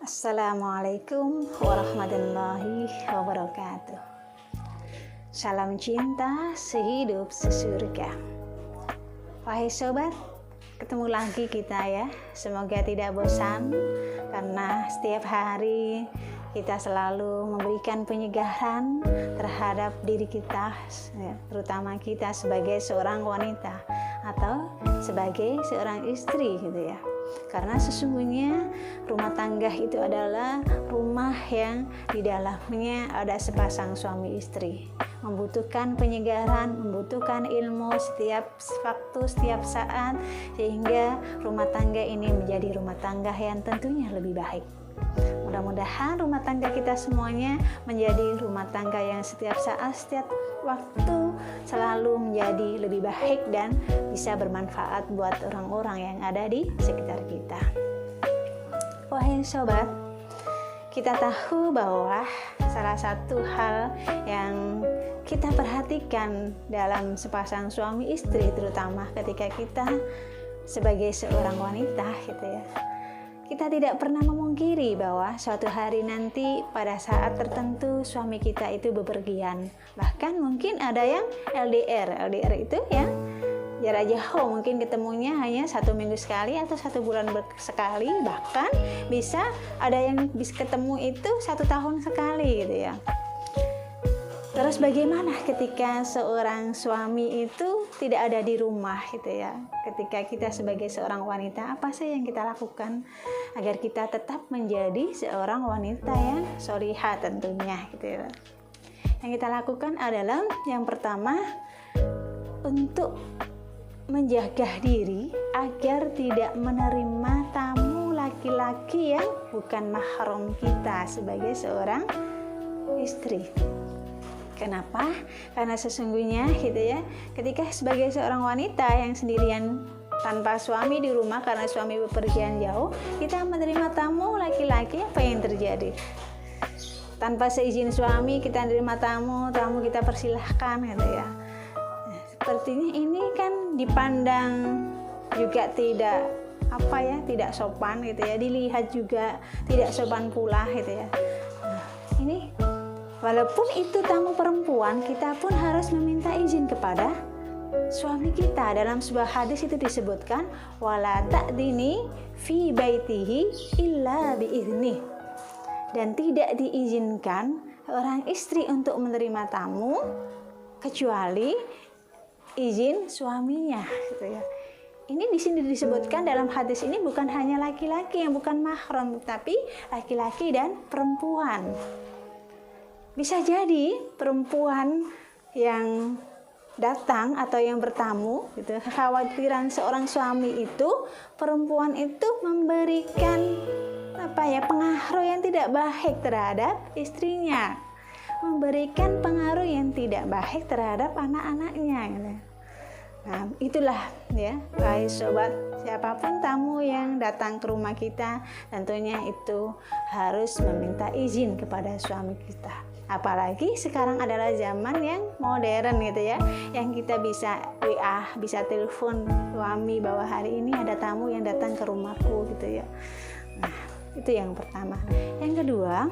Assalamualaikum warahmatullahi wabarakatuh. Salam cinta sehidup sesurga. Wahai sobat, ketemu lagi kita ya. Semoga tidak bosan, karena setiap hari kita selalu memberikan penyegaran terhadap diri kita, terutama kita sebagai seorang wanita atau sebagai seorang istri gitu ya. Karena sesungguhnya rumah tangga itu adalah rumah yang di dalamnya ada sepasang suami istri, membutuhkan penyegaran, membutuhkan ilmu setiap waktu, setiap saat, sehingga rumah tangga ini menjadi rumah tangga yang tentunya lebih baik. Mudah-mudahan rumah tangga kita semuanya menjadi rumah tangga yang setiap saat, setiap waktu selalu menjadi lebih baik dan bisa bermanfaat buat orang-orang yang ada di sekitar kita. Wahai sobat, kita tahu bahwa salah satu hal yang kita perhatikan dalam sepasang suami istri, terutama ketika kita sebagai seorang wanita gitu ya, kita tidak pernah memungkiri bahwa suatu hari nanti pada saat tertentu suami kita itu bepergian. Bahkan mungkin ada yang LDR. LDR itu ya jarak jauh, mungkin ketemunya hanya 1 minggu sekali atau 1 bulan sekali. Bahkan bisa ada yang bisa ketemu itu 1 tahun sekali gitu ya. Terus bagaimana ketika seorang suami itu tidak ada di rumah gitu ya? Ketika kita sebagai seorang wanita, apa sih yang kita lakukan agar kita tetap menjadi seorang wanita yang sholihah tentunya gitu ya? Yang kita lakukan adalah yang pertama, untuk menjaga diri agar tidak menerima tamu laki-laki yang bukan mahram kita sebagai seorang istri. Kenapa? Karena sesungguhnya gitu ya, ketika sebagai seorang wanita yang sendirian tanpa suami di rumah karena suami bepergian jauh, kita menerima tamu laki-laki, apa yang terjadi? Tanpa seizin suami kita menerima tamu kita persilahkan gitu ya. Nah, sepertinya ini kan dipandang juga tidak tidak sopan gitu ya, dilihat juga tidak sopan pula gitu ya. Nah, ini walaupun itu tamu perempuan, kita pun harus meminta izin kepada suami kita. Dalam sebuah hadis itu disebutkan, wala ta'dini fi baitihi illa biizni. Dan tidak diizinkan orang istri untuk menerima tamu kecuali izin suaminya gitu ya. Ini di sini disebutkan dalam hadis ini bukan hanya laki-laki yang bukan mahram, tapi laki-laki dan perempuan. Bisa jadi perempuan yang datang atau yang bertamu gitu, kekhawatiran seorang suami itu, perempuan itu memberikan pengaruh yang tidak baik terhadap istrinya, memberikan pengaruh yang tidak baik terhadap anak-anaknya gitu. Nah, itulah ya, wahai sobat, siapapun tamu yang datang ke rumah kita, tentunya itu harus meminta izin kepada suami kita. Apalagi sekarang adalah zaman yang modern gitu ya, yang kita bisa WA, bisa telepon suami bahwa hari ini ada tamu yang datang ke rumahku gitu ya. Nah, itu yang pertama. Yang kedua,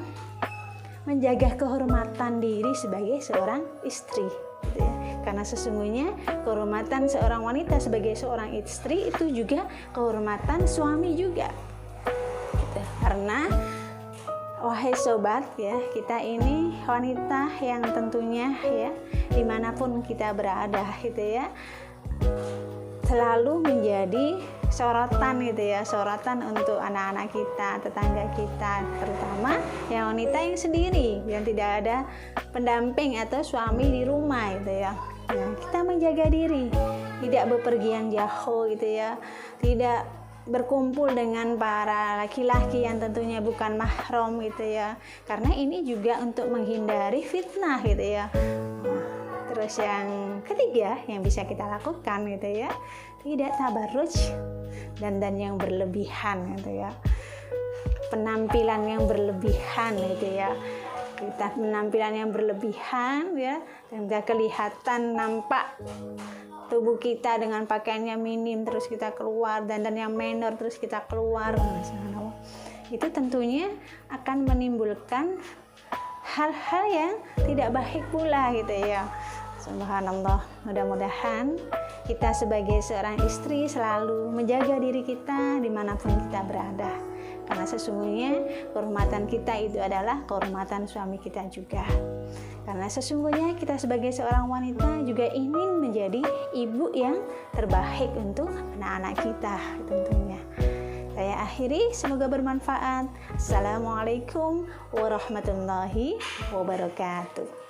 menjaga kehormatan diri sebagai seorang istri gitu ya. Karena sesungguhnya kehormatan seorang wanita sebagai seorang istri itu juga kehormatan suami juga gitu. Karena wahai sobat ya, kita ini wanita yang tentunya ya, dimanapun kita berada gitu ya, selalu menjadi sorotan gitu ya, sorotan untuk anak-anak kita, tetangga kita, terutama yang wanita yang sendiri, yang tidak ada pendamping atau suami di rumah gitu ya. Nah, kita menjaga diri, tidak bepergian jauh gitu ya, tidak berkumpul dengan para laki-laki yang tentunya bukan mahram gitu ya, karena ini juga untuk menghindari fitnah gitu ya. Terus yang ketiga yang bisa kita lakukan gitu ya, tidak tabarruj, dandan yang berlebihan gitu ya, penampilan yang berlebihan gitu ya. Kita penampilan yang berlebihan ya, dan kelihatan nampak tubuh kita dengan pakaiannya minim terus kita keluar, dandan yang minor terus kita keluar, itu tentunya akan menimbulkan hal-hal yang tidak baik pula gitu ya. Subhanallah, mudah-mudahan kita sebagai seorang istri selalu menjaga diri kita dimanapun kita berada, karena sesungguhnya kehormatan kita itu adalah kehormatan suami kita juga. Karena sesungguhnya kita sebagai seorang wanita juga ingin menjadi ibu yang terbaik untuk anak-anak kita tentunya. Saya akhiri, semoga bermanfaat. Assalamualaikum warahmatullahi wabarakatuh.